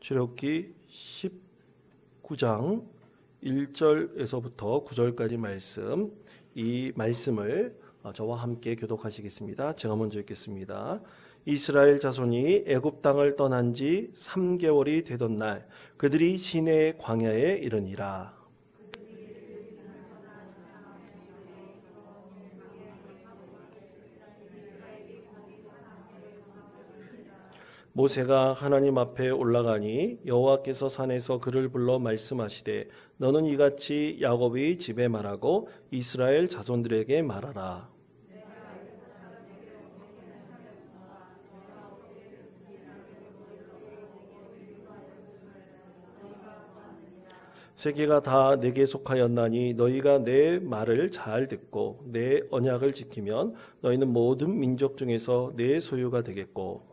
출애굽기 19장 1절에서부터 9절까지 말씀, 이 말씀을 저와 함께 교독하시겠습니다. 제가 먼저 읽겠습니다. 이스라엘 자손이 애굽 땅을 떠난 지 3개월이 되던 날 그들이 시내 광야에 이르니라. 모세가 하나님 앞에 올라가니 여호와께서 산에서 그를 불러 말씀하시되 너는 이같이 야곱의 집에 말하고 이스라엘 자손들에게 말하라. 세계가 다 내게 속하였나니 너희가 내 말을 잘 듣고 내 언약을 지키면 너희는 모든 민족 중에서 내 소유가 되겠고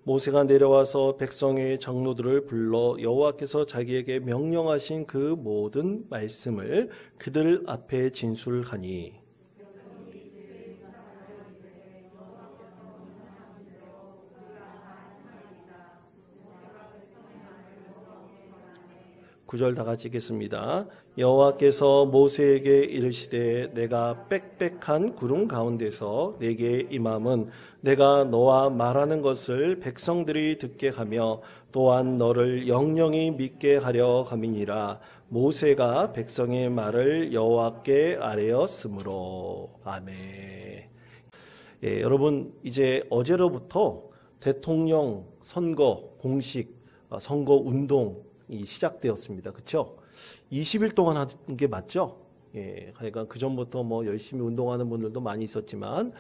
모세가 내려와서 백성의 장로들을 불러 여호와께서 자기에게 명령하신 그 모든 말씀을 그들 앞에 진술하니 구절 다 같이 읽겠습니다. 여호와께서 모세에게 이르시되 내가 빽빽한 구름 가운데서 내게 임함은 내가 너와 말하는 것을 백성들이 듣게 하며 또한 너를 영영히 믿게 하려 함이니라. 모세가 백성의 말을 여호와께 아뢰었으므로. 아멘. 예, 여러분 이제 어제로부터 대통령 선거 공식 선거 운동 이 시작되었습니다. 그렇죠? 20일 동안 하는 게 맞죠? 예, 그러니까 그 전부터 뭐 열심히 운동하는 분들도 많이 있었지만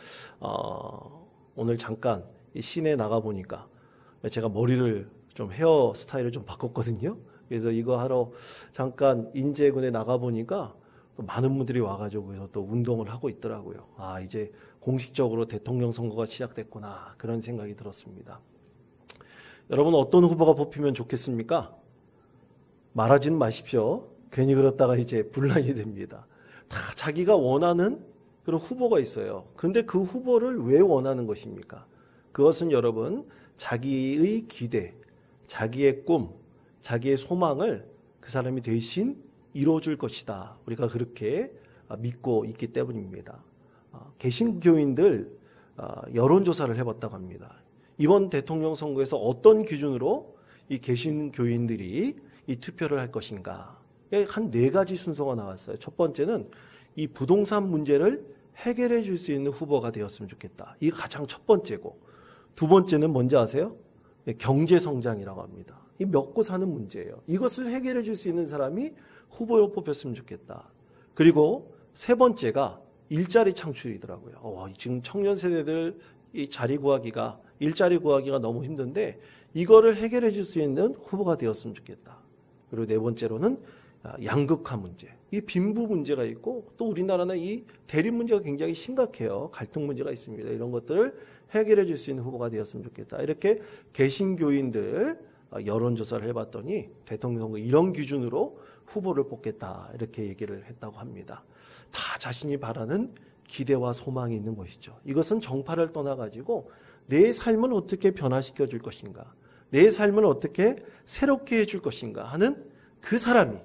오늘 잠깐 이 시내에 나가 보니까 제가 머리를 좀 헤어 스타일을 좀 바꿨거든요. 그래서 이거 하러 잠깐 인제군에 나가 보니까 또 많은 분들이 와가지고 또 운동을 하고 있더라고요. 아, 이제 공식적으로 대통령 선거가 시작됐구나 그런 생각이 들었습니다. 여러분 어떤 후보가 뽑히면 좋겠습니까? 말하지는 마십시오. 괜히 그렇다가 이제 분란이 됩니다. 다 자기가 원하는 그런 후보가 있어요. 그런데 그 후보를 왜 원하는 것입니까? 그것은 여러분 자기의 기대, 자기의 꿈, 자기의 소망을 그 사람이 대신 이루어줄 것이다. 우리가 그렇게 믿고 있기 때문입니다. 개신교인들 여론조사를 해봤다고 합니다. 이번 대통령 선거에서 어떤 기준으로 이 개신교인들이 이 투표를 할 것인가. 한 4가지 순서가 나왔어요. 첫 번째는 이 부동산 문제를 해결해 줄 수 있는 후보가 되었으면 좋겠다. 이게 가장 첫 번째고. 두 번째는 뭔지 아세요? 경제 성장이라고 합니다. 이 먹고 사는 문제예요. 이것을 해결해 줄 수 있는 사람이 후보로 뽑혔으면 좋겠다. 그리고 세 번째가 일자리 창출이더라고요. 지금 청년 세대들 이 자리 구하기가, 일자리 구하기가 너무 힘든데 이거를 해결해 줄 수 있는 후보가 되었으면 좋겠다. 그리고 네 번째로는 양극화 문제. 이 빈부 문제가 있고 또 우리나라는 이 대립 문제가 굉장히 심각해요. 갈등 문제가 있습니다. 이런 것들을 해결해 줄 수 있는 후보가 되었으면 좋겠다. 이렇게 개신교인들 여론조사를 해봤더니 대통령 선거 이런 기준으로 후보를 뽑겠다. 이렇게 얘기를 했다고 합니다. 다 자신이 바라는 기대와 소망이 있는 것이죠. 이것은 정파를 떠나가지고 내 삶을 어떻게 변화시켜 줄 것인가. 내 삶을 어떻게 새롭게 해줄 것인가 하는 그 사람이,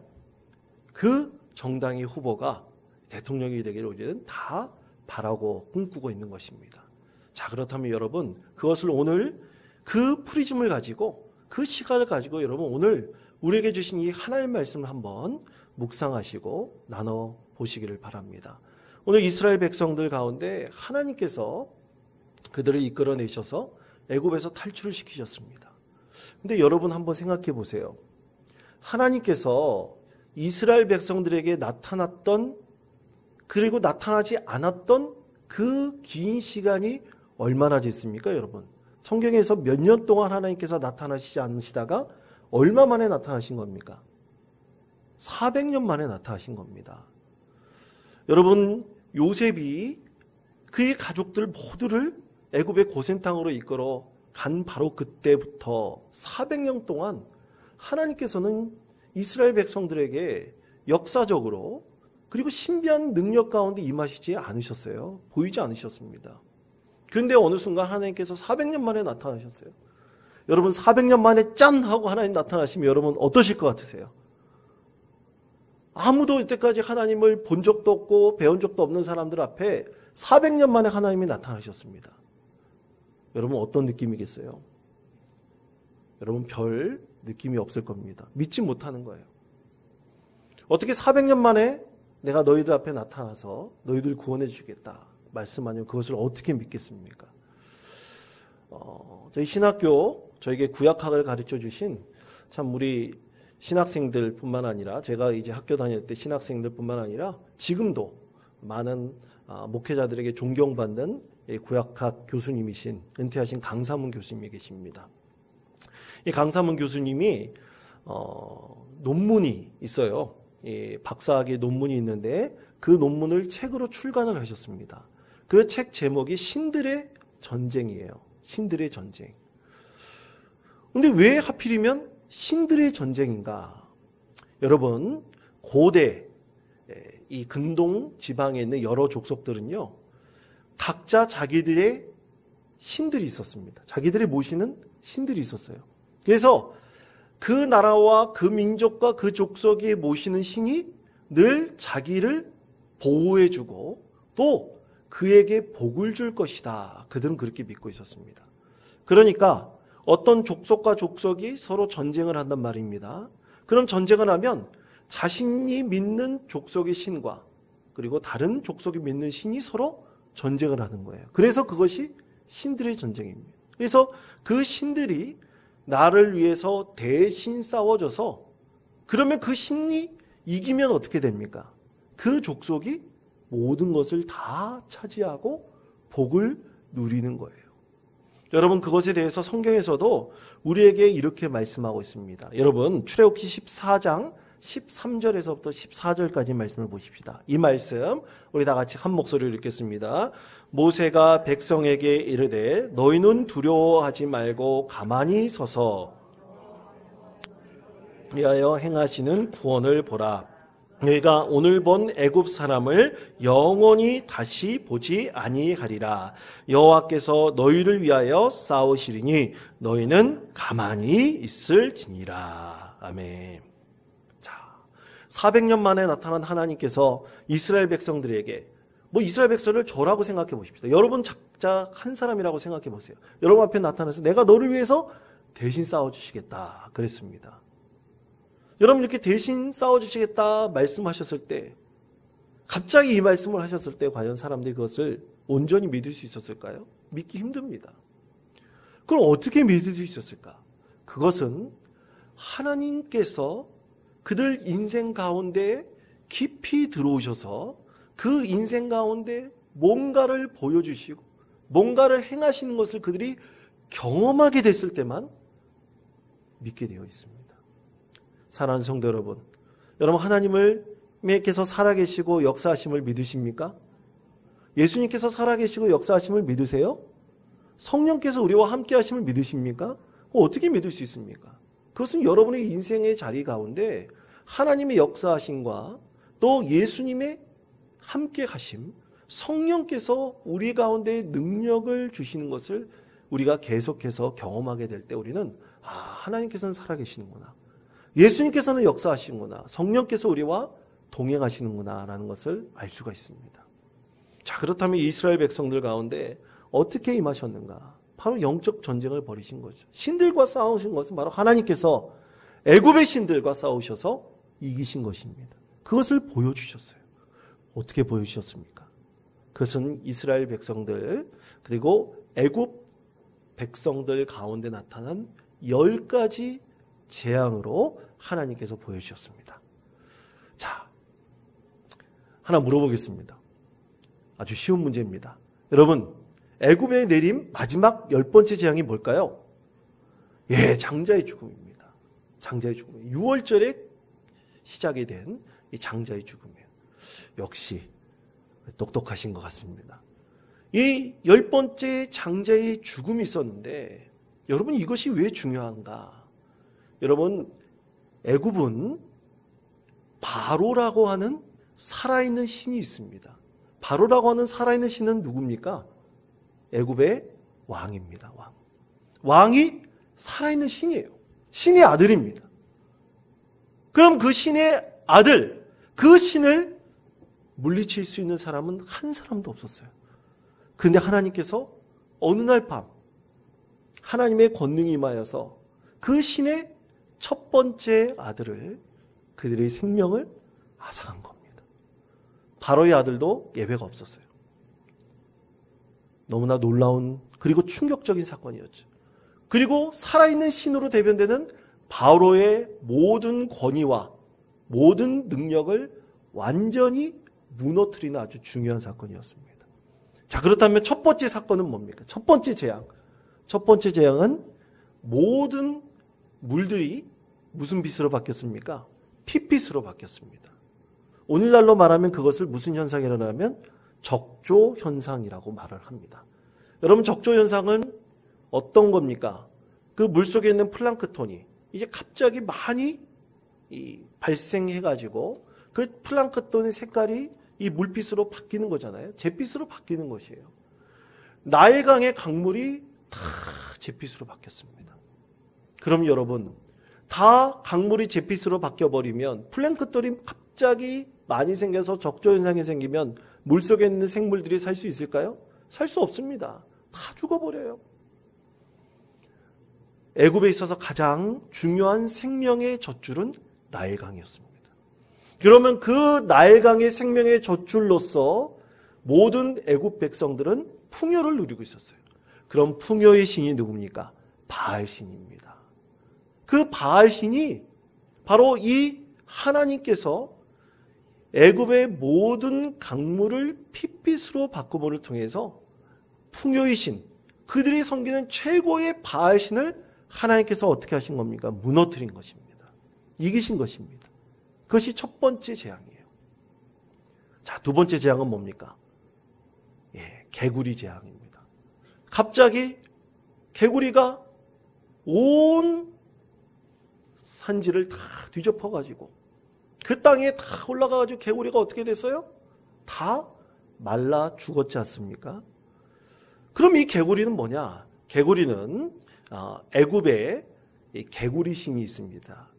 그 정당의 후보가 대통령이 되기를 우리는 다 바라고 꿈꾸고 있는 것입니다. 자, 그렇다면 여러분 그것을 오늘 그 프리즘을 가지고 그 시간을 가지고 여러분 오늘 우리에게 주신 이 하나님의 말씀을 한번 묵상하시고 나눠보시기를 바랍니다. 오늘 이스라엘 백성들 가운데 하나님께서 그들을 이끌어내셔서 애굽에서 탈출을 시키셨습니다. 근데 여러분 한번 생각해 보세요. 하나님께서 이스라엘 백성들에게 나타났던 그리고 나타나지 않았던 그 긴 시간이 얼마나 됐습니까, 여러분? 성경에서 몇 년 동안 하나님께서 나타나시지 않으시다가 얼마 만에 나타나신 겁니까? 400년 만에 나타나신 겁니다. 여러분, 요셉이 그의 가족들 모두를 애굽의 고센 땅으로 이끌어 간 바로 그때부터 400년 동안 하나님께서는 이스라엘 백성들에게 역사적으로 그리고 신비한 능력 가운데 임하시지 않으셨어요. 보이지 않으셨습니다. 그런데 어느 순간 하나님께서 400년 만에 나타나셨어요. 여러분 400년 만에 짠 하고 하나님 나타나시면 여러분 어떠실 것 같으세요? 아무도 이때까지 하나님을 본 적도 없고 배운 적도 없는 사람들 앞에 400년 만에 하나님이 나타나셨습니다. 여러분 어떤 느낌이겠어요? 여러분 별 느낌이 없을 겁니다. 믿지 못하는 거예요. 어떻게 400년 만에 내가 너희들 앞에 나타나서 너희들 구원해 주겠다 말씀하면 그것을 어떻게 믿겠습니까? 저희 신학교 저에게 구약학을 가르쳐 주신 참 우리 신학생들 뿐만 아니라 제가 이제 학교 다닐 때 신학생들 뿐만 아니라 지금도 많은 목회자들에게 존경받는 구약학 교수님이신 은퇴하신 강사문 교수님이 계십니다. 이 강사문 교수님이 논문이 있어요. 박사학위 논문이 있는데 그 논문을 책으로 출간을 하셨습니다. 그 책 제목이 신들의 전쟁이에요. 신들의 전쟁. 근데 왜 하필이면 신들의 전쟁인가? 여러분 고대 이 근동 지방에 있는 여러 족속들은요 각자 자기들의 신들이 있었습니다. 자기들의 모시는 신들이 있었어요. 그래서 그 나라와 그 민족과 그 족속이 모시는 신이 늘 자기를 보호해주고 또 그에게 복을 줄 것이다. 그들은 그렇게 믿고 있었습니다. 그러니까 어떤 족속과 족속이 서로 전쟁을 한단 말입니다. 그럼 전쟁을 하면 자신이 믿는 족속의 신과 그리고 다른 족속이 믿는 신이 서로 전쟁을 하는 거예요. 그래서 그것이 신들의 전쟁입니다. 그래서 그 신들이 나를 위해서 대신 싸워줘서 그러면 그 신이 이기면 어떻게 됩니까? 그 족속이 모든 것을 다 차지하고 복을 누리는 거예요. 여러분 그것에 대해서 성경에서도 우리에게 이렇게 말씀하고 있습니다. 여러분 출애굽기 14장 13절에서부터 14절까지 말씀을 보십시다. 이 말씀 우리 다 같이 한 목소리로 읽겠습니다. 모세가 백성에게 이르되 너희는 두려워하지 말고 가만히 서서 위하여 행하시는 구원을 보라. 너희가 오늘 본 애굽 사람을 영원히 다시 보지 아니하리라. 여호와께서 너희를 위하여 싸우시리니 너희는 가만히 있을지니라. 아멘. 자, 400년 만에 나타난 하나님께서 이스라엘 백성들에게 이스라엘 백성을 저라고 생각해 보십시다. 여러분 작자 한 사람이라고 생각해 보세요. 여러분 앞에 나타나서 내가 너를 위해서 대신 싸워주시겠다 그랬습니다. 여러분 이렇게 대신 싸워주시겠다 말씀하셨을 때 갑자기 이 말씀을 하셨을 때 과연 사람들이 그것을 온전히 믿을 수 있었을까요? 믿기 힘듭니다. 그럼 어떻게 믿을 수 있었을까? 그것은 하나님께서 그들 인생 가운데 깊이 들어오셔서 그 인생 가운데 뭔가를 보여주시고 뭔가를 행하시는 것을 그들이 경험하게 됐을 때만 믿게 되어 있습니다. 사랑하는 성도 여러분, 여러분 하나님께서 살아계시고 역사하심을 믿으십니까? 예수님께서 살아계시고 역사하심을 믿으세요? 성령께서 우리와 함께 하심을 믿으십니까? 어떻게 믿을 수 있습니까? 그것은 여러분의 인생의 자리 가운데 하나님의 역사하심과 또 예수님의 함께 하심, 성령께서 우리 가운데 능력을 주시는 것을 우리가 계속해서 경험하게 될 때 우리는 하나님께서는 살아계시는구나. 예수님께서는 역사하시는구나. 성령께서 우리와 동행하시는구나 라는 것을 알 수가 있습니다. 자, 그렇다면 이스라엘 백성들 가운데 어떻게 임하셨는가? 바로 영적 전쟁을 벌이신 거죠. 신들과 싸우신 것은 바로 하나님께서 애굽의 신들과 싸우셔서 이기신 것입니다. 그것을 보여주셨어요. 어떻게 보여주셨습니까? 그것은 이스라엘 백성들 그리고 애굽 백성들 가운데 나타난 10가지 재앙으로 하나님께서 보여주셨습니다. 자, 하나 물어보겠습니다. 아주 쉬운 문제입니다. 여러분, 애굽에 내린 마지막 10번째 재앙이 뭘까요? 장자의 죽음입니다. 장자의 죽음. 6월절에 시작이 된 이 장자의 죽음이에요. 역시 똑똑하신 것 같습니다. 이 10번째 장자의 죽음이 있었는데 여러분 이것이 왜 중요한가? 여러분 애굽은 바로라고 하는 살아있는 신이 있습니다. 바로라고 하는 살아있는 신은 누굽니까? 애굽의 왕입니다. 왕이 살아있는 신이에요. 신의 아들입니다. 그럼 그 신의 아들, 그 신을 물리칠 수 있는 사람은 한 사람도 없었어요. 그런데 하나님께서 어느 날 밤 하나님의 권능이 임하여서 그 신의 첫 번째 아들을, 그들의 생명을 앗아간 겁니다. 바로의 아들도 예외가 없었어요. 너무나 놀라운 그리고 충격적인 사건이었죠. 그리고 살아있는 신으로 대변되는 바로의 모든 권위와 모든 능력을 완전히 무너뜨리는 아주 중요한 사건이었습니다. 자, 그렇다면 첫 번째 사건은 뭡니까? 첫 번째 재앙. 첫 번째 재앙은 모든 물들이 무슨 빛으로 바뀌었습니까? 핏빛으로 바뀌었습니다. 오늘날로 말하면 그것을 무슨 현상이라고 하면 적조 현상이라고 말을 합니다. 여러분, 적조 현상은 어떤 겁니까? 그 물속에 있는 플랑크톤이 이게 갑자기 많이 발생해가지고 그 플랑크톤의 색깔이 이 물빛으로 바뀌는 거잖아요. 잿빛으로 바뀌는 것이에요. 나일강의 강물이 다 잿빛으로 바뀌었습니다. 그럼 여러분, 다 강물이 잿빛으로 바뀌어버리면 플랑크톤이 갑자기 많이 생겨서 적조 현상이 생기면 물속에 있는 생물들이 살 수 있을까요? 살 수 없습니다. 다 죽어버려요. 애굽에 있어서 가장 중요한 생명의 젖줄은 나일강이었습니다. 그러면 그 나일강의 생명의 젖줄로서 모든 애굽 백성들은 풍요를 누리고 있었어요. 그럼 풍요의 신이 누굽니까? 바알신입니다. 그 바알신이 바로 이 하나님께서 애굽의 모든 강물을 핏빛으로 바꿈을 통해서 풍요의 신, 그들이 섬기는 최고의 바알신을 하나님께서 어떻게 하신 겁니까? 무너뜨린 것입니다. 이기신 것입니다. 그것이 첫 번째 재앙이에요. 자, 두 번째 재앙은 뭡니까? 개구리 재앙입니다. 갑자기 개구리가 온 산지를 다 뒤덮어가지고 그 땅에 다 올라가가지고 개구리가 어떻게 됐어요? 다 말라 죽었지 않습니까? 그럼 이 개구리는 뭐냐? 개구리는 애굽에 개구리 신이 있습니다.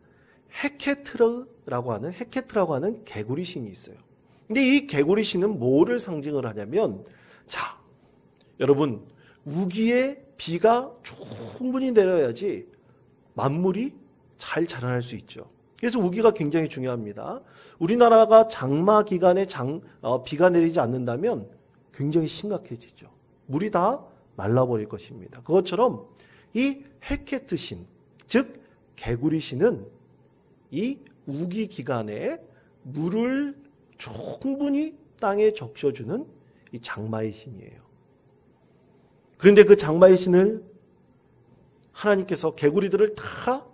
헤케트라고 하는 개구리 신이 있어요. 근데 이 개구리 신은 뭐를 상징을 하냐면, 자, 여러분, 우기에 비가 충분히 내려야지 만물이 잘 자라날 수 있죠. 그래서 우기가 굉장히 중요합니다. 우리나라가 장마 기간에 비가 내리지 않는다면 굉장히 심각해지죠. 물이 다 말라버릴 것입니다. 그것처럼 이 헤케트 신, 즉 개구리 신은 이 우기 기간에 물을 충분히 땅에 적셔주는 이 장마의 신이에요. 그런데 그 장마의 신을 하나님께서 개구리들을 다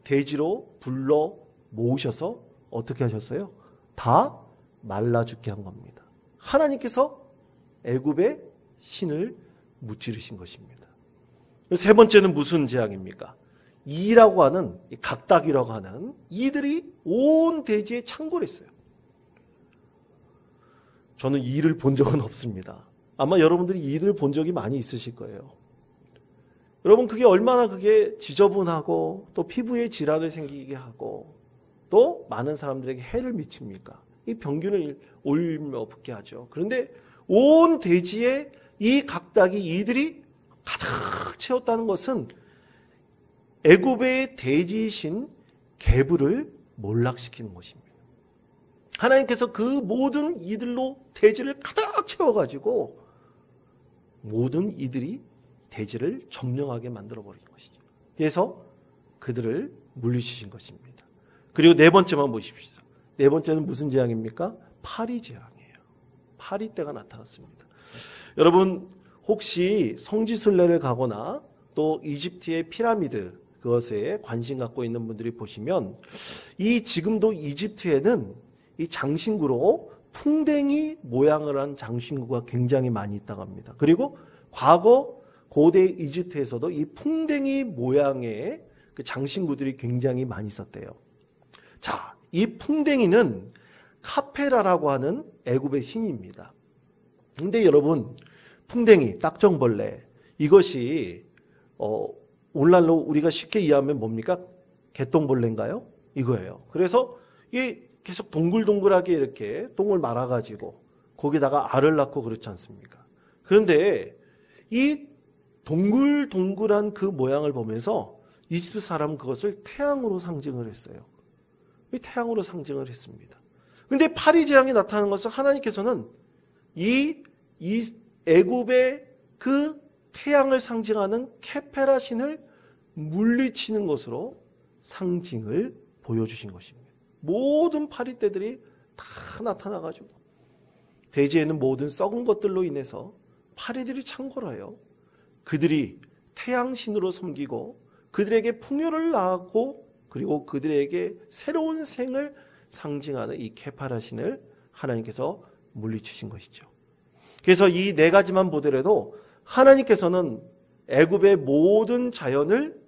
대지로 불러 모으셔서 어떻게 하셨어요? 다 말라 죽게 한 겁니다. 하나님께서 애굽의 신을 무찌르신 것입니다. 세 번째는 무슨 재앙입니까? 이라고 하는, 각닭이라고 하는 이들이 온 대지에 창궐했어요. 저는 이를 본 적은 없습니다. 아마 여러분들이 이를 본 적이 많이 있으실 거예요. 여러분, 그게 얼마나 그게 지저분하고 또 피부에 질환을 생기게 하고 또 많은 사람들에게 해를 미칩니까? 이 병균을 옮겨 붙게 하죠. 그런데 온 대지에 이 각닭이 이들이 가득 채웠다는 것은 애굽의 대지이신 게브를 몰락시키는 것입니다. 하나님께서 그 모든 이들로 대지를 가득 채워가지고 모든 이들이 대지를 점령하게 만들어버린 것이죠. 그래서 그들을 물리치신 것입니다. 그리고 네 번째만 보십시오. 네 번째는 무슨 재앙입니까? 파리 재앙이에요. 파리 때가 나타났습니다. 여러분, 혹시 성지순례를 가거나 또 이집트의 피라미드 그것에 관심 갖고 있는 분들이 보시면 이 지금도 이집트에는 이 장신구로 풍뎅이 모양을 한 장신구가 굉장히 많이 있다고 합니다. 그리고 과거 고대 이집트에서도 이 풍뎅이 모양의 그 장신구들이 굉장히 많이 있었대요. 자, 이 풍뎅이는 카페라라고 하는 애굽의 신입니다. 근데 여러분, 풍뎅이, 딱정벌레, 이것이 오늘날로 우리가 쉽게 이해하면 뭡니까? 개똥벌레인가요? 이거예요. 그래서 이게 계속 동글동글하게 이렇게 똥을 말아가지고 거기다가 알을 낳고 그렇지 않습니까? 그런데 이 동글동글한 그 모양을 보면서 이집트 사람은 그것을 태양으로 상징을 했어요. 이 태양으로 상징을 했습니다. 근데 파리 재앙이 나타나는 것은 하나님께서는 이 애굽의 그 태양을 상징하는 케페라 신을 물리치는 것으로 상징을 보여주신 것입니다. 모든 파리떼들이 다 나타나가지고 대지에 있는 모든 썩은 것들로 인해서 파리들이 창궐하여 그들이 태양신으로 섬기고 그들에게 풍요를 낳았고 그리고 그들에게 새로운 생을 상징하는 이 케파라 신을 하나님께서 물리치신 것이죠. 그래서 이 네 가지만 보더라도 하나님께서는 애굽의 모든 자연을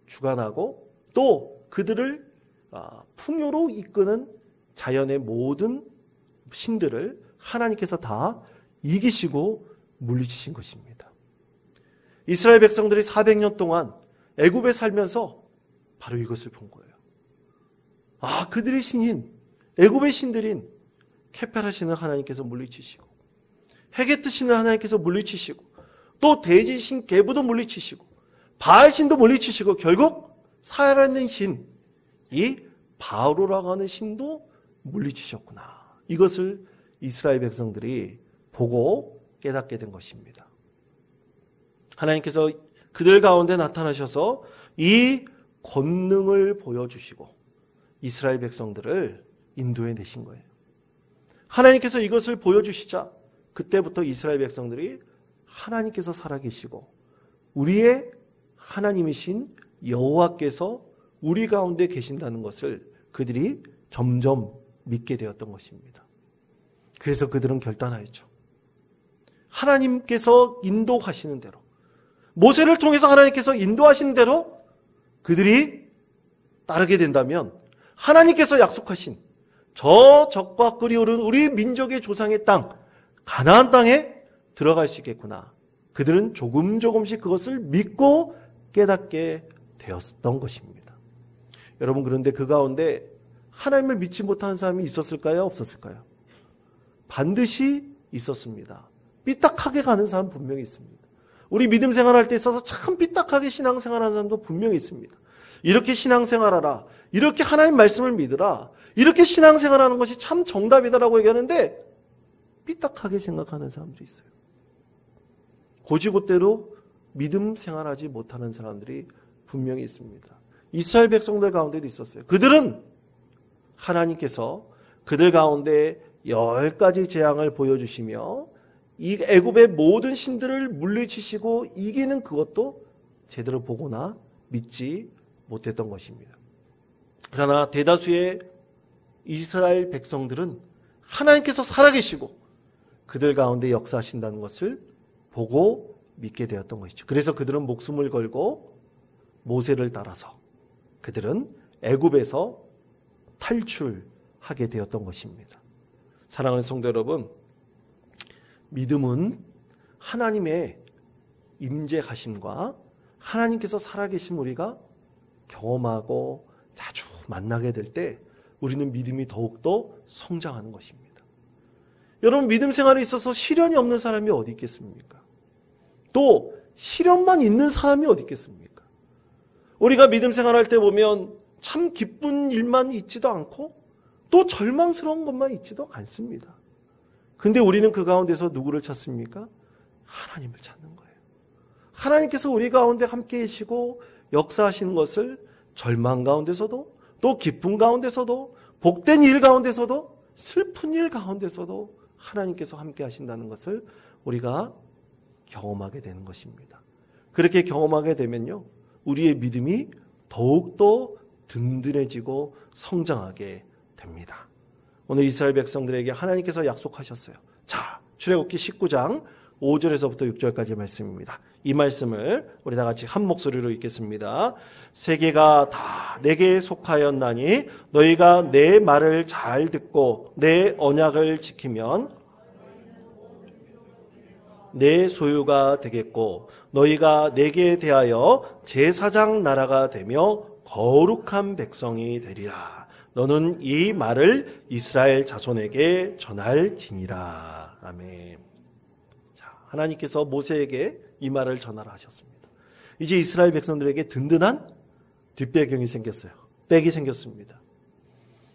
주관하고 또 그들을 풍요로 이끄는 자연의 모든 신들을 하나님께서 다 이기시고 물리치신 것입니다. 이스라엘 백성들이 400년 동안 애굽에 살면서 바로 이것을 본 거예요. 그들의 신인, 애굽의 신들인 케페라 신을 하나님께서 물리치시고 헤게트 신을 하나님께서 물리치시고 또 대지 신 게부도 물리치시고 바알 신도 물리치시고 결국 살아있는 신, 이 바로라고 하는 신도 물리치셨구나. 이것을 이스라엘 백성들이 보고 깨닫게 된 것입니다. 하나님께서 그들 가운데 나타나셔서 이 권능을 보여주시고 이스라엘 백성들을 인도해 내신 거예요. 하나님께서 이것을 보여주시자 그때부터 이스라엘 백성들이 하나님께서 살아계시고 우리의 하나님이신 여호와께서 우리 가운데 계신다는 것을 그들이 점점 믿게 되었던 것입니다. 그래서 그들은 결단하였죠. 하나님께서 인도하시는 대로, 모세를 통해서 하나님께서 인도하시는 대로 그들이 따르게 된다면 하나님께서 약속하신 저 적과 꿀이 흐르는 우리 민족의 조상의 땅, 가나안 땅에 들어갈 수 있겠구나. 그들은 조금씩 그것을 믿고 깨닫게 되었던 것입니다. 여러분, 그런데 그 가운데 하나님을 믿지 못하는 사람이 있었을까요? 없었을까요? 반드시 있었습니다. 삐딱하게 가는 사람 분명히 있습니다. 우리 믿음 생활할 때 있어서 참 삐딱하게 신앙생활하는 사람도 분명히 있습니다. 이렇게 신앙생활하라, 이렇게 하나님 말씀을 믿으라, 이렇게 신앙생활하는 것이 참 정답이다라고 얘기하는데 삐딱하게 생각하는 사람도 있어요. 고지곳대로 믿음 생활하지 못하는 사람들이 분명히 있습니다. 이스라엘 백성들 가운데도 있었어요. 그들은 하나님께서 그들 가운데 10가지 재앙을 보여주시며 이 애굽의 모든 신들을 물리치시고 이기는 그것도 제대로 보거나 믿지 못했던 것입니다. 그러나 대다수의 이스라엘 백성들은 하나님께서 살아계시고 그들 가운데 역사하신다는 것을 보고 믿게 되었던 것이죠. 그래서 그들은 목숨을 걸고 모세를 따라서 그들은 애굽에서 탈출하게 되었던 것입니다. 사랑하는 성도 여러분, 믿음은 하나님의 임재하심과 하나님께서 살아계신 우리가 경험하고 자주 만나게 될 때 우리는 믿음이 더욱더 성장하는 것입니다. 여러분, 믿음 생활에 있어서 시련이 없는 사람이 어디 있겠습니까? 또 시련만 있는 사람이 어디 있겠습니까? 우리가 믿음 생활할 때 보면 참 기쁜 일만 있지도 않고 또 절망스러운 것만 있지도 않습니다. 근데 우리는 그 가운데서 누구를 찾습니까? 하나님을 찾는 거예요. 하나님께서 우리 가운데 함께 계시고 역사하시는 것을 절망 가운데서도 또 기쁨 가운데서도 복된 일 가운데서도 슬픈 일 가운데서도 하나님께서 함께 하신다는 것을 우리가 경험하게 되는 것입니다. 그렇게 경험하게 되면요, 우리의 믿음이 더욱더 든든해지고 성장하게 됩니다. 오늘 이스라엘 백성들에게 하나님께서 약속하셨어요. 자, 출애굽기 19장 5절에서부터 6절까지 말씀입니다. 이 말씀을 우리 다 같이 한 목소리로 읽겠습니다. 세계가 다 내게 속하였나니 너희가 내 말을 잘 듣고 내 언약을 지키면 내 소유가 되겠고 너희가 내게 대하여 제사장 나라가 되며 거룩한 백성이 되리라. 너는 이 말을 이스라엘 자손에게 전할지니라. 아멘. 자, 하나님께서 모세에게 이 말을 전하라 하셨습니다. 이제 이스라엘 백성들에게 든든한 뒷배경이 생겼어요. 백이 생겼습니다.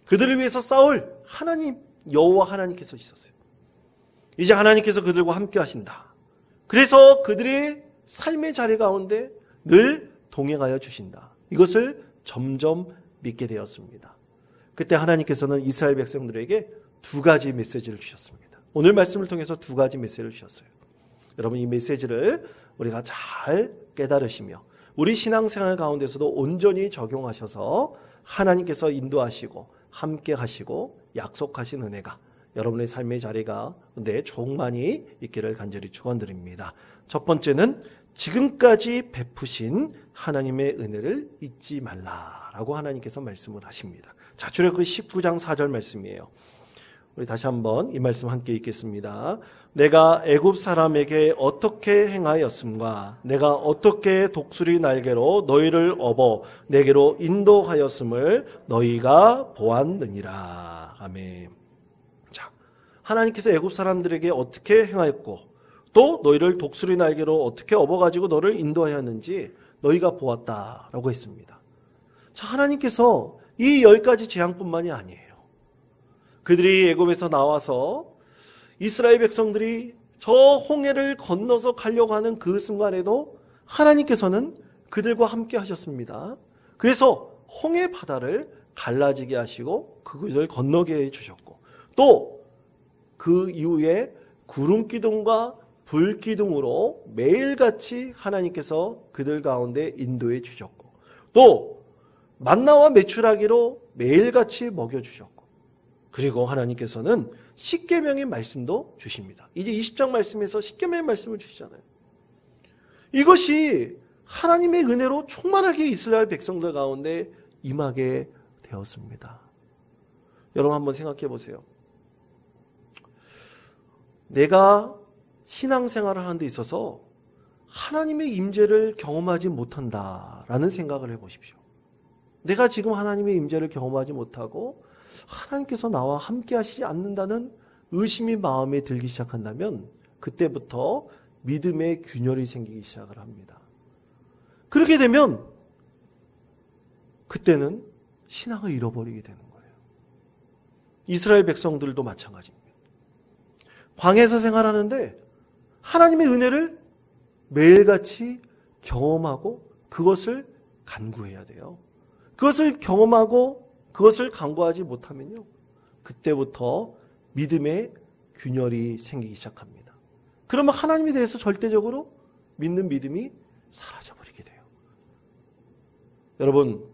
그들을 위해서 싸울 하나님, 여호와 하나님께서 있었어요. 이제 하나님께서 그들과 함께 하신다. 그래서 그들의 삶의 자리 가운데 늘 동행하여 주신다. 이것을 점점 믿게 되었습니다. 그때 하나님께서는 이스라엘 백성들에게 두 가지 메시지를 주셨습니다. 오늘 말씀을 통해서 두 가지 메시지를 주셨어요. 여러분, 이 메시지를 우리가 잘 깨달으시며 우리 신앙생활 가운데서도 온전히 적용하셔서 하나님께서 인도하시고 함께 하시고 약속하신 은혜가 여러분의 삶의 자리가 충만히 있기를 간절히 축원드립니다. 첫 번째는 지금까지 베푸신 하나님의 은혜를 잊지 말라라고 하나님께서 말씀을 하십니다. 자, 출애굽기 19장 4절 말씀이에요. 우리 다시 한번 이 말씀 함께 읽겠습니다. 내가 애굽 사람에게 어떻게 행하였음과 내가 어떻게 독수리 날개로 너희를 업어 내게로 인도하였음을 너희가 보았느니라. 아멘. 자, 하나님께서 애굽 사람들에게 어떻게 행하였고 또 너희를 독수리 날개로 어떻게 업어가지고 너를 인도하였는지 너희가 보았다라고 했습니다. 자, 하나님께서 이 10가지 재앙뿐만이 아니에요. 그들이 애굽에서 나와서 이스라엘 백성들이 저 홍해를 건너서 가려고 하는 그 순간에도 하나님께서는 그들과 함께 하셨습니다. 그래서 홍해 바다를 갈라지게 하시고 그것을 건너게 해주셨고 또 그 이후에 구름 기둥과 불 기둥으로 매일같이 하나님께서 그들 가운데 인도해 주셨고 또 만나와 메추라기로 매일같이 먹여주셨고 그리고 하나님께서는 십계명의 말씀도 주십니다. 이제 20장 말씀에서 십계명의 말씀을 주시잖아요. 이것이 하나님의 은혜로 충만하게 이스라엘 백성들 가운데 임하게 되었습니다. 여러분 한번 생각해 보세요. 내가 신앙생활을 하는 데 있어서 하나님의 임재를 경험하지 못한다라는 생각을 해보십시오. 내가 지금 하나님의 임재를 경험하지 못하고 하나님께서 나와 함께 하시지 않는다는 의심이 마음에 들기 시작한다면 그때부터 믿음의 균열이 생기기 시작을 합니다. 그렇게 되면 그때는 신앙을 잃어버리게 되는 거예요. 이스라엘 백성들도 마찬가지입니다. 광야에서 생활하는데 하나님의 은혜를 매일같이 경험하고 그것을 간구해야 돼요. 그것을 경험하고 그것을 간구하지 못하면요, 그때부터 믿음의 균열이 생기기 시작합니다. 그러면 하나님에 대해서 절대적으로 믿는 믿음이 사라져버리게 돼요. 여러분,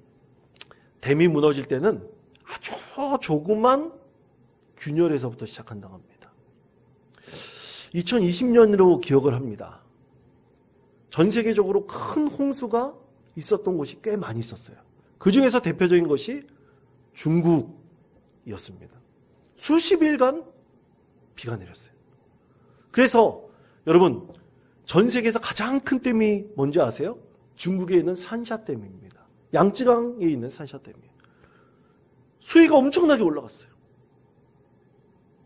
댐이 무너질 때는 아주 조그만 균열에서부터 시작한다고 합니다. 2020년으로 기억을 합니다. 전 세계적으로 큰 홍수가 있었던 곳이 꽤 많이 있었어요. 그 중에서 대표적인 것이 중국이었습니다. 수십 일간 비가 내렸어요. 그래서 여러분, 전 세계에서 가장 큰 댐이 뭔지 아세요? 중국에 있는 산샤댐입니다. 양쯔강에 있는 산샤댐이에요. 수위가 엄청나게 올라갔어요.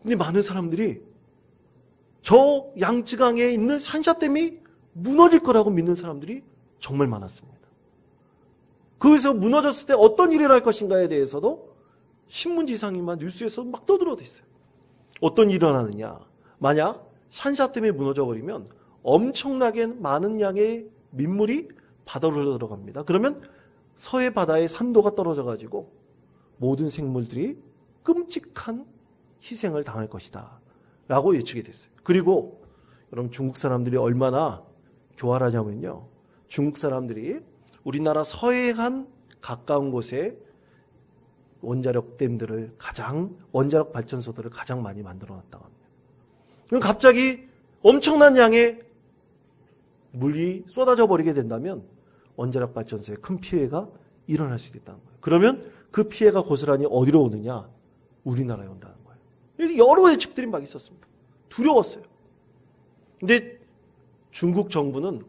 근데 많은 사람들이 저 양쯔강에 있는 산샤댐이 무너질 거라고 믿는 사람들이 정말 많았습니다. 거기서 무너졌을 때 어떤 일이 날 것인가에 대해서도 신문지상이나 뉴스에서 막 떠들어져 있어요. 어떤 일이 일어나느냐. 만약 산샤댐이 무너져버리면 엄청나게 많은 양의 민물이 바다로 들어갑니다. 그러면 서해 바다의 산도가 떨어져가지고 모든 생물들이 끔찍한 희생을 당할 것이다 라고 예측이 됐어요. 그리고 여러분, 중국 사람들이 얼마나 교활하냐면요, 중국 사람들이 우리나라 서해안 가까운 곳에 원자력 발전소들을 가장 많이 만들어 놨다고 합니다. 그럼 갑자기 엄청난 양의 물이 쏟아져 버리게 된다면 원자력 발전소에 큰 피해가 일어날 수도 있다는 거예요. 그러면 그 피해가 고스란히 어디로 오느냐? 우리나라에 온다는 거예요. 그래서 여러 예측들이 막 있었습니다. 두려웠어요. 근데 중국 정부는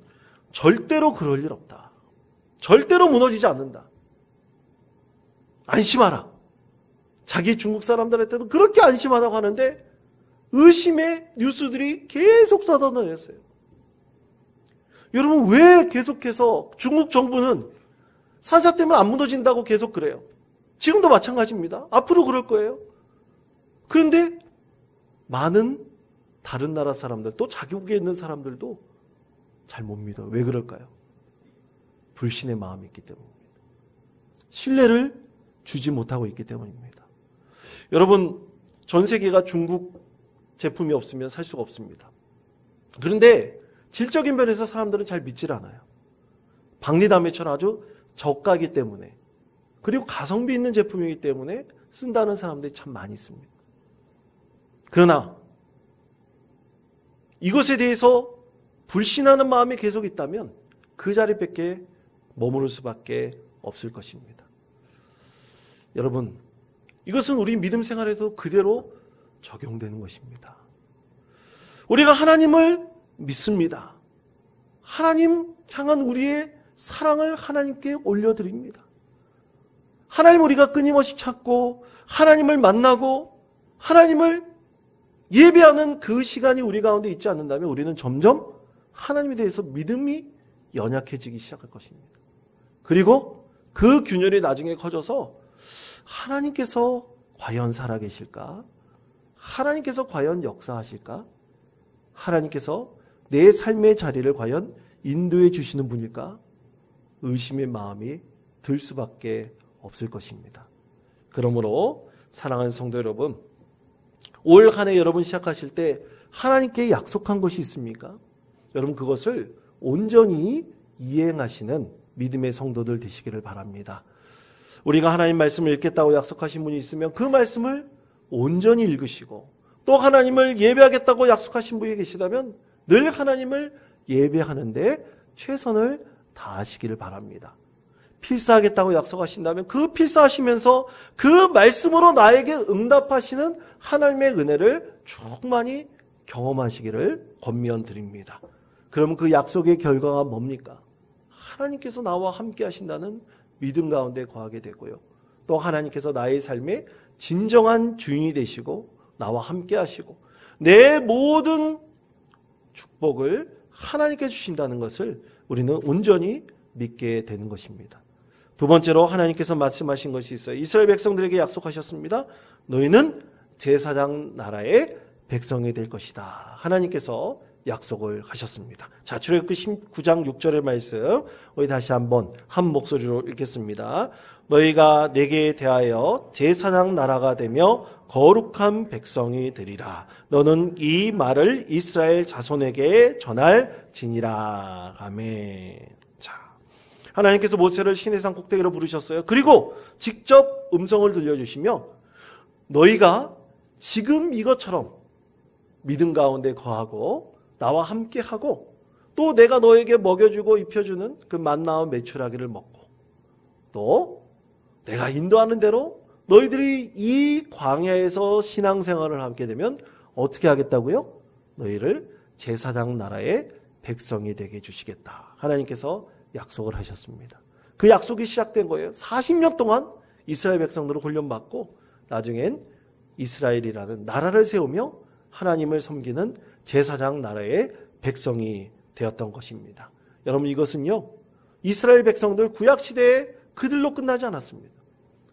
절대로 그럴 일 없다. 절대로 무너지지 않는다. 안심하라. 자기 중국 사람들한테도 그렇게 안심하다고 하는데 의심의 뉴스들이 계속 쏟아내렸어요. 여러분, 왜 계속해서 중국 정부는 산사 때문에 안 무너진다고 계속 그래요? 지금도 마찬가지입니다. 앞으로 그럴 거예요. 그런데 많은 다른 나라 사람들, 또 자국에 있는 사람들도 잘 못 믿어요. 왜 그럴까요? 불신의 마음이 있기 때문입니다. 신뢰를 주지 못하고 있기 때문입니다. 여러분, 전 세계가 중국 제품이 없으면 살 수가 없습니다. 그런데 질적인 면에서 사람들은 잘 믿질 않아요. 박리담회처럼 아주 저가이기 때문에, 그리고 가성비 있는 제품이기 때문에 쓴다는 사람들이 참 많이 있습니다. 그러나 이것에 대해서 불신하는 마음이 계속 있다면 그 자리밖에 머무를 수밖에 없을 것입니다. 여러분, 이것은 우리 믿음 생활에도 그대로 적용되는 것입니다. 우리가 하나님을 믿습니다. 하나님 향한 우리의 사랑을 하나님께 올려드립니다. 하나님 우리가 끊임없이 찾고 하나님을 만나고 하나님을 예배하는 그 시간이 우리 가운데 있지 않는다면 우리는 점점 하나님에 대해서 믿음이 연약해지기 시작할 것입니다. 그리고 그 균열이 나중에 커져서 하나님께서 과연 살아계실까? 하나님께서 과연 역사하실까? 하나님께서 내 삶의 자리를 과연 인도해 주시는 분일까? 의심의 마음이 들 수밖에 없을 것입니다. 그러므로 사랑하는 성도 여러분, 올 한 해 여러분 시작하실 때 하나님께 약속한 것이 있습니까? 여러분, 그것을 온전히 이행하시는 믿음의 성도들 되시기를 바랍니다. 우리가 하나님 말씀을 읽겠다고 약속하신 분이 있으면 그 말씀을 온전히 읽으시고, 또 하나님을 예배하겠다고 약속하신 분이 계시다면 늘 하나님을 예배하는데 최선을 다하시기를 바랍니다. 필사하겠다고 약속하신다면 그 필사하시면서 그 말씀으로 나에게 응답하시는 하나님의 은혜를 충만히 경험하시기를 권면드립니다. 그러면 그 약속의 결과가 뭡니까? 하나님께서 나와 함께 하신다는 믿음 가운데 거하게 되고요. 또 하나님께서 나의 삶의 진정한 주인이 되시고 나와 함께 하시고 내 모든 축복을 하나님께 주신다는 것을 우리는 온전히 믿게 되는 것입니다. 두 번째로 하나님께서 말씀하신 것이 있어요. 이스라엘 백성들에게 약속하셨습니다. 너희는 제사장 나라의 백성이 될 것이다. 하나님께서 약속을 하셨습니다. 자, 출애굽기 19장 6절의 말씀 우리 다시 한번 한 목소리로 읽겠습니다. 너희가 내게 대하여 제사장 나라가 되며 거룩한 백성이 되리라. 너는 이 말을 이스라엘 자손에게 전할지니라. 아멘. 자, 하나님께서 모세를 시내산 꼭대기로 부르셨어요. 그리고 직접 음성을 들려주시며 너희가 지금 이것처럼 믿음 가운데 거하고 나와 함께하고 또 내가 너에게 먹여주고 입혀주는 그 만나와 메추라기를 먹고 또 내가 인도하는 대로 너희들이 이 광야에서 신앙생활을 하게 되면 어떻게 하겠다고요? 너희를 제사장 나라의 백성이 되게 해주시겠다. 하나님께서 약속을 하셨습니다. 그 약속이 시작된 거예요. 40년 동안 이스라엘 백성들을 훈련받고 나중엔 이스라엘이라는 나라를 세우며 하나님을 섬기는 제사장 나라의 백성이 되었던 것입니다. 여러분, 이것은요, 이스라엘 백성들 구약시대에 그들로 끝나지 않았습니다.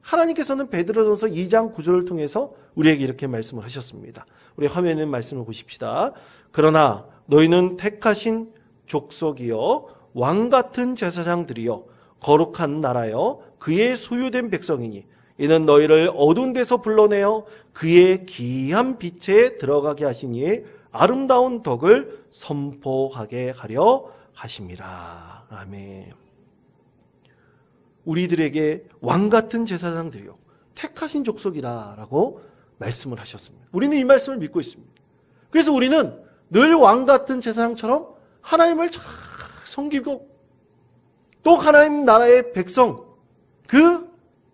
하나님께서는 베드로전서 2장 9절을 통해서 우리에게 이렇게 말씀을 하셨습니다. 우리 화면에 있는 말씀을 보십시다. 그러나 너희는 택하신 족속이여 왕같은 제사장들이여 거룩한 나라여 그의 소유된 백성이니 이는 너희를 어두운 데서 불러내어 그의 귀한 빛에 들어가게 하시니 아름다운 덕을 선포하게 하려 하심이라. 아멘. 우리들에게 왕같은 제사장들이요 택하신 족속이라라고 말씀을 하셨습니다. 우리는 이 말씀을 믿고 있습니다. 그래서 우리는 늘 왕 같은 제사장처럼 하나님을 잘 섬기고 또 하나님 나라의 백성, 그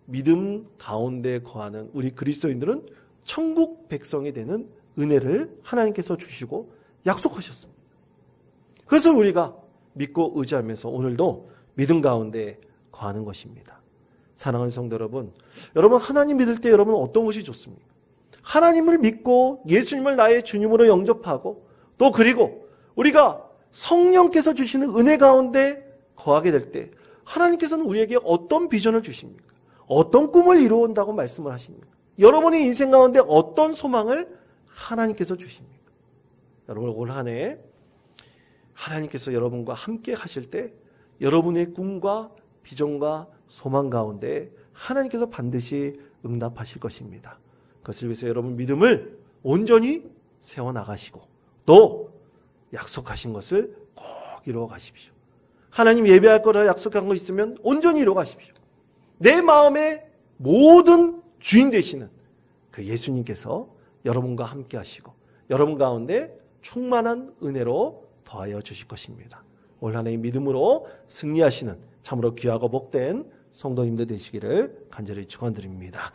믿음 가운데 거하는 우리 그리스도인들은 천국 백성이 되는 은혜를 하나님께서 주시고 약속하셨습니다. 그것을 우리가 믿고 의지하면서 오늘도 믿음 가운데 거하는 것입니다. 사랑하는 성도 여러분, 여러분 하나님 믿을 때 여러분 어떤 것이 좋습니까? 하나님을 믿고 예수님을 나의 주님으로 영접하고 또 그리고 우리가 성령께서 주시는 은혜 가운데 거하게 될 때 하나님께서는 우리에게 어떤 비전을 주십니까? 어떤 꿈을 이루온다고 말씀을 하십니까? 여러분의 인생 가운데 어떤 소망을 하나님께서 주십니까? 여러분 올 한 해 하나님께서 여러분과 함께 하실 때 여러분의 꿈과 비전과 소망 가운데 하나님께서 반드시 응답하실 것입니다. 그것을 위해서 여러분 믿음을 온전히 세워나가시고 또 약속하신 것을 꼭 이루어 가십시오. 하나님 예배할 거라 약속한 거 있으면 온전히 이루어 가십시오. 내 마음의 모든 주인 되시는 그 예수님께서 여러분과 함께 하시고 여러분 가운데 충만한 은혜로 더하여 주실 것입니다. 올 한 해의 믿음으로 승리하시는 참으로 귀하고 복된 성도님들 되시기를 간절히 축원드립니다.